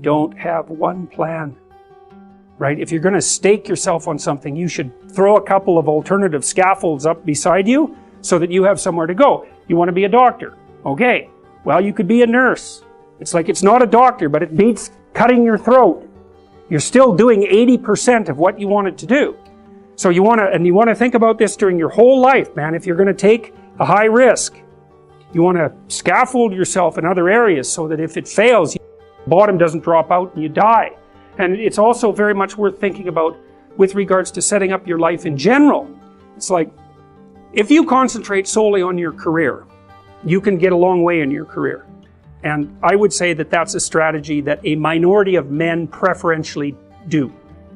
Don't have one plan, right? If you're going to stake yourself on something, you should throw a couple of alternative scaffolds up beside you so that you have somewhere to go. You want to be a doctor. Okay, well, you could be a nurse. It's like, it's not a doctor, but it beats cutting your throat. You're still doing 80% of what you wanted to do. So you want to think about this during your whole life, man. If you're going to take a high risk, you want to scaffold yourself in other areas so that if it fails, the bottom doesn't drop out and you die. And it's also very much worth thinking about with regards to setting up your life in general. It's like, if you concentrate solely on your career, you can get a long way in your career. And I would say that that's a strategy that a minority of men preferentially do.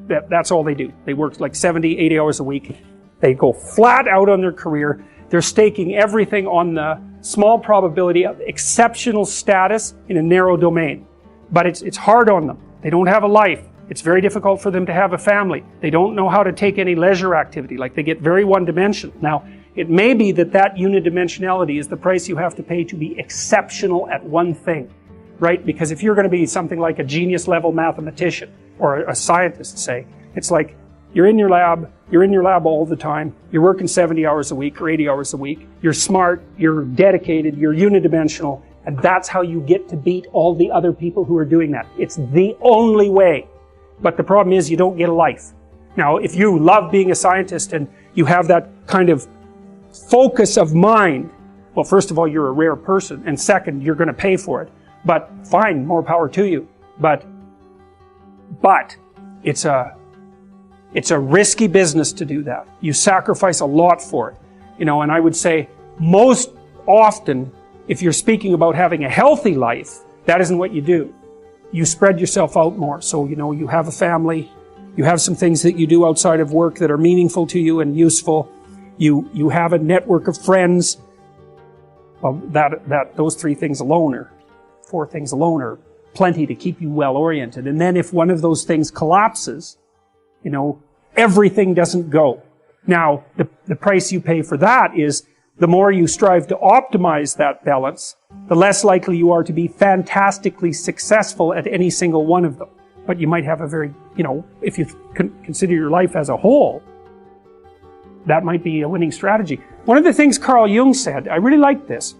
That's all they do. They work like 70, 80 hours a week. They go flat out on their career. They're staking everything on the small probability of exceptional status in a narrow domain. But it's hard on them. They don't have a life. It's very difficult for them to have a family. They don't know how to take any leisure activity. Like, they get very one-dimensional. Now, it may be that that unidimensionality is the price you have to pay to be exceptional at one thing, right? Because if you're going to be something like a genius-level mathematician or a scientist, say, it's like you're in your lab all the time, you're working 70 hours a week or 80 hours a week, you're smart, you're dedicated, you're unidimensional, and that's how you get to beat all the other people who are doing that. It's the only way. But the problem is you don't get a life. Now, if you love being a scientist and you have that kind of focus of mind, well, first of all, you're a rare person, and second, you're going to pay for it. But fine, more power to you. But it's a risky business to do that. You sacrifice a lot for it. You know, and I would say most often, if you're speaking about having a healthy life, that isn't what you do. You spread yourself out more. So, you know, you have a family, you have some things that you do outside of work that are meaningful to you and useful. You have a network of friends. Well, those 3 things alone, or 4 things alone, are plenty to keep you well oriented. And then if one of those things collapses, you know, everything doesn't go. Now, the price you pay for that is the more you strive to optimize that balance, the less likely you are to be fantastically successful at any single one of them. But you might have a very, you know, if you consider your life as a whole, that might be a winning strategy. One of the things Carl Jung said, I really liked this.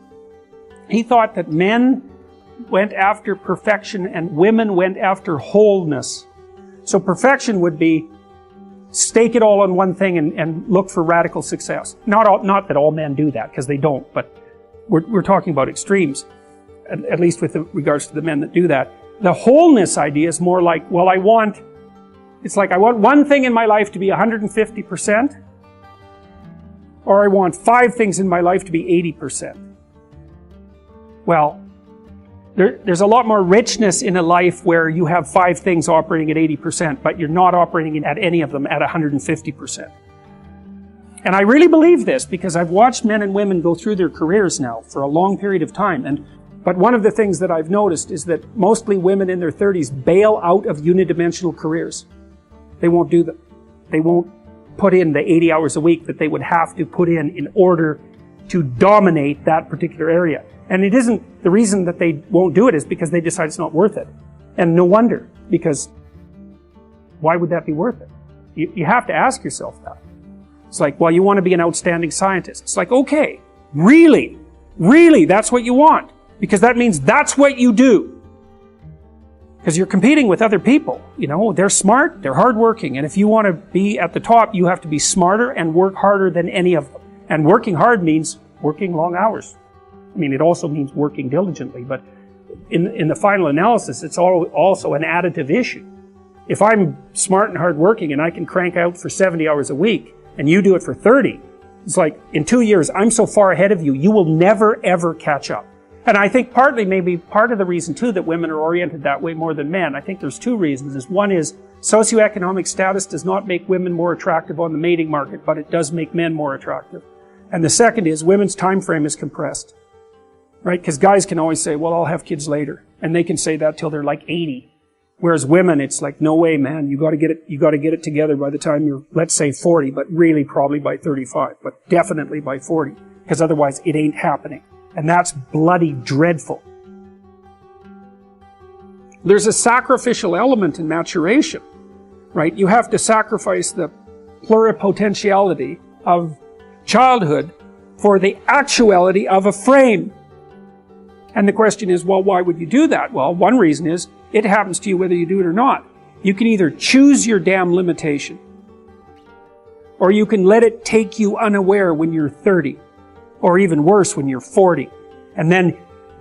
He thought that men went after perfection and women went after wholeness. So perfection would be stake it all on one thing and look for radical success. Not that all men do that, because they don't, but we're talking about extremes, at least with regards to the men that do that. The wholeness idea is more like, well, I want one thing in my life to be 150%, or I want 5 things in my life to be 80%. Well, there's a lot more richness in a life where you have 5 things operating at 80%, but you're not operating at any of them at 150%. And I really believe this because I've watched men and women go through their careers now for a long period of time. But one of the things that I've noticed is that mostly women in their 30s bail out of unidimensional careers. They won't do them. They won't put in the 80 hours a week that they would have to put in order to dominate that particular area. And it isn't, the reason that they won't do it is because they decide it's not worth it. And no wonder, because why would that be worth it? You have to ask yourself that. It's like, well, you want to be an outstanding scientist. It's like, okay, really, that's what you want. Because that means that's what you do. Because you're competing with other people. You know, they're smart, they're hardworking, and if you want to be at the top, you have to be smarter and work harder than any of them. And working hard means working long hours. I mean, it also means working diligently, but in the final analysis, it's also an additive issue. If I'm smart and hardworking and I can crank out for 70 hours a week, and you do it for 30, it's like, in 2 years, I'm so far ahead of you, you will never ever catch up. And I think partly, maybe part of the reason too that women are oriented that way more than men, I think there's 2 reasons. One is socioeconomic status does not make women more attractive on the mating market, but it does make men more attractive. And the second is women's time frame is compressed. Right? Because guys can always say, well, I'll have kids later. And they can say that till they're like 80. Whereas women, it's like, no way, man, you gotta get it together by the time you're, let's say 40, but really probably by 35, but definitely by 40. Because otherwise it ain't happening. And that's bloody dreadful. There's a sacrificial element in maturation, right? You have to sacrifice the pluripotentiality of childhood for the actuality of a frame. And the question is, well, why would you do that? Well, one reason is it happens to you whether you do it or not. You can either choose your damn limitation, or you can let it take you unaware when you're 30, or even worse when you're 40. And then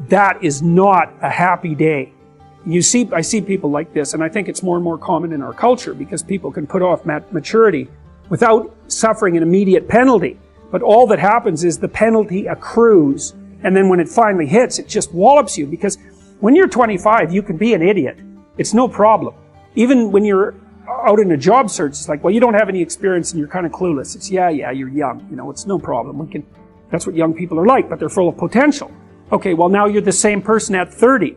that is not a happy day. I see people like this, and I think it's more and more common in our culture because people can put off maturity without suffering an immediate penalty. But all that happens is the penalty accrues, and then when it finally hits, it just wallops you, because when you're 25, you can be an idiot. It's no problem. Even when you're out in a job search, it's like, well, you don't have any experience and you're kind of clueless. It's, yeah, you're young. It's no problem. That's what young people are like, but they're full of potential. Okay, well, now you're the same person at 30.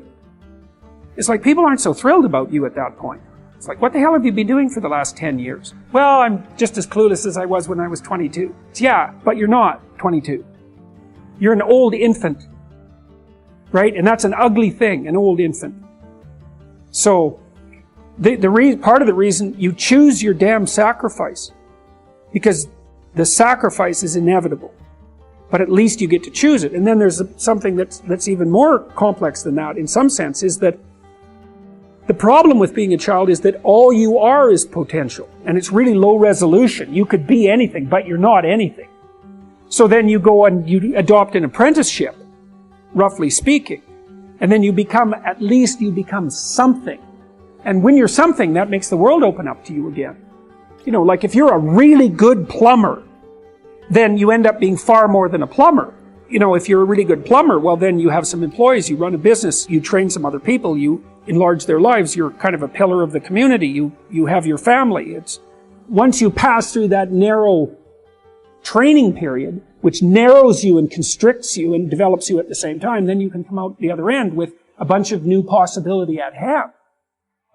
It's like people aren't so thrilled about you at that point. It's like, what the hell have you been doing for the last 10 years? Well, I'm just as clueless as I was when I was 22. It's, yeah, but you're not 22. You're an old infant, right? And that's an ugly thing, an old infant. So, part of the reason you choose your damn sacrifice, because the sacrifice is inevitable, but at least you get to choose it. And then there's something that's even more complex than that in some sense, is that the problem with being a child is that all you are is potential, and it's really low resolution. You could be anything, but you're not anything. So then you go and you adopt an apprenticeship, roughly speaking, and then you become something. And when you're something, that makes the world open up to you again. Like if you're a really good plumber, then you end up being far more than a plumber. If you're a really good plumber, well, then you have some employees, you run a business, you train some other people, you enlarge their lives, you're kind of a pillar of the community, you have your family. Once you pass through that narrow training period, which narrows you and constricts you and develops you at the same time, then you can come out the other end with a bunch of new possibility at hand.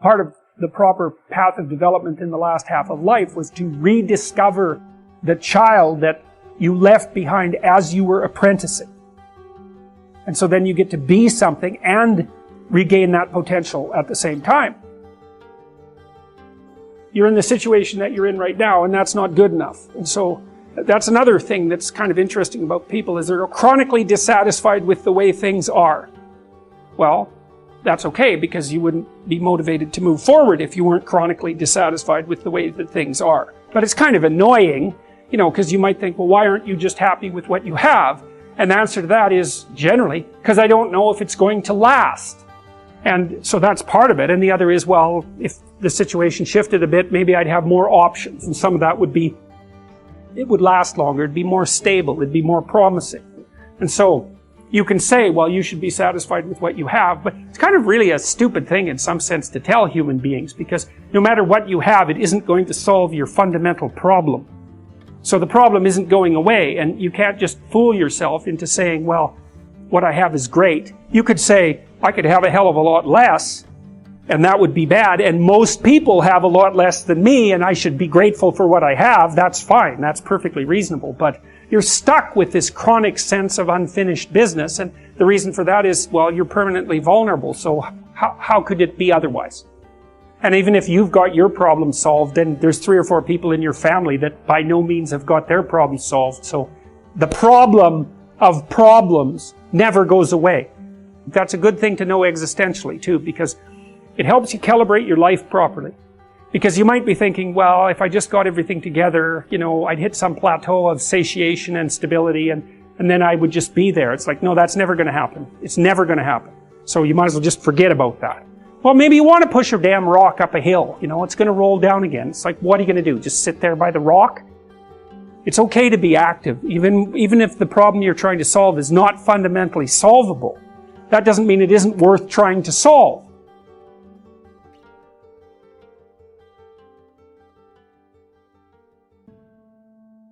Part of the proper path of development in the last half of life was to rediscover the child that you left behind as you were apprenticing. And so then you get to be something and regain that potential at the same time. You're in the situation that you're in right now, and that's not good enough. And so that's another thing that's kind of interesting about people, is they're chronically dissatisfied with the way things are. Well, that's okay, because you wouldn't be motivated to move forward if you weren't chronically dissatisfied with the way that things are. But it's kind of annoying, because you might think, well, why aren't you just happy with what you have? And the answer to that is generally, because I don't know if it's going to last. And so that's part of it. And the other is, well, if the situation shifted a bit, maybe I'd have more options. And some of that would be, it would last longer, it'd be more stable, it'd be more promising. And so you can say, well, you should be satisfied with what you have, but it's kind of really a stupid thing in some sense to tell human beings, because no matter what you have, it isn't going to solve your fundamental problem. So the problem isn't going away, and you can't just fool yourself into saying, well, what I have is great. You could say, I could have a hell of a lot less, and that would be bad, and most people have a lot less than me, and I should be grateful for what I have. That's fine. That's perfectly reasonable. But you're stuck with this chronic sense of unfinished business, and the reason for that is, well, you're permanently vulnerable, so how could it be otherwise? And even if you've got your problem solved, then there's 3 or 4 people in your family that by no means have got their problem solved. So the problem of problems never goes away. That's a good thing to know existentially too, because it helps you calibrate your life properly. Because you might be thinking, well, if I just got everything together, I'd hit some plateau of satiation and stability, and then I would just be there. It's like, no, that's never going to happen. It's never going to happen. So you might as well just forget about that. Well, maybe you want to push a damn rock up a hill. It's going to roll down again. It's like, what are you going to do? Just sit there by the rock? It's okay to be active, even if the problem you're trying to solve is not fundamentally solvable. That doesn't mean it isn't worth trying to solve.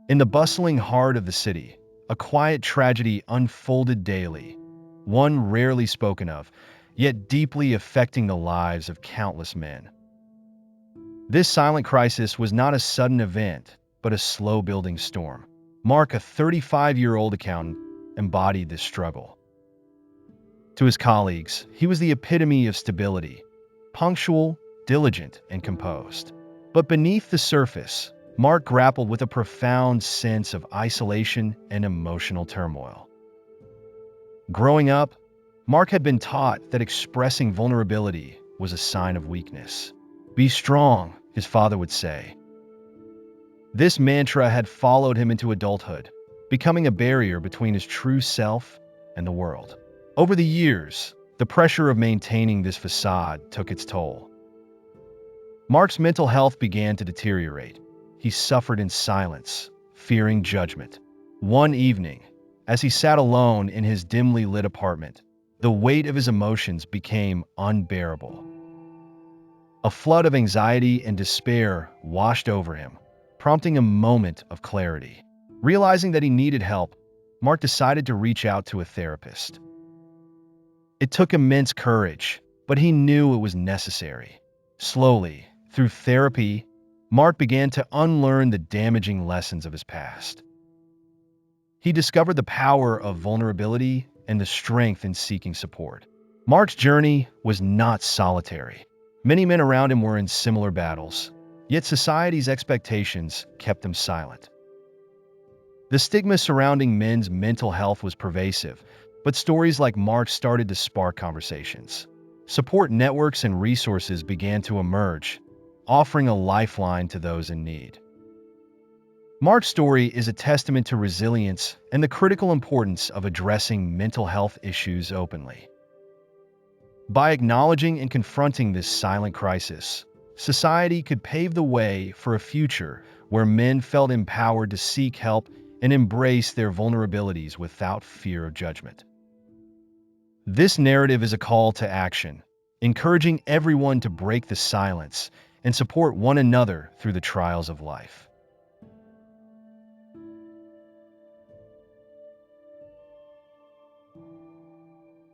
In the bustling heart of the city, a quiet tragedy unfolded daily, one rarely spoken of, yet deeply affecting the lives of countless men. This silent crisis was not a sudden event, but a slow-building storm. Mark, a 35-year-old accountant, embodied this struggle. To his colleagues, he was the epitome of stability, punctual, diligent, and composed. But beneath the surface, Mark grappled with a profound sense of isolation and emotional turmoil. Growing up, Mark had been taught that expressing vulnerability was a sign of weakness. "Be strong," his father would say. This mantra had followed him into adulthood, becoming a barrier between his true self and the world. Over the years, the pressure of maintaining this facade took its toll. Mark's mental health began to deteriorate. He suffered in silence, fearing judgment. One evening, as he sat alone in his dimly lit apartment, the weight of his emotions became unbearable. A flood of anxiety and despair washed over him, prompting a moment of clarity. Realizing that he needed help, Mark decided to reach out to a therapist. It took immense courage, but he knew it was necessary. Slowly, through therapy, Mark began to unlearn the damaging lessons of his past. He discovered the power of vulnerability and the strength in seeking support. Mark's journey was not solitary. Many men around him were in similar battles, yet society's expectations kept them silent. The stigma surrounding men's mental health was pervasive, but stories like Mark's started to spark conversations. Support networks and resources began to emerge, offering a lifeline to those in need. Mark's story is a testament to resilience and the critical importance of addressing mental health issues openly. By acknowledging and confronting this silent crisis, society could pave the way for a future where men felt empowered to seek help and embrace their vulnerabilities without fear of judgment. This narrative is a call to action, encouraging everyone to break the silence and support one another through the trials of life.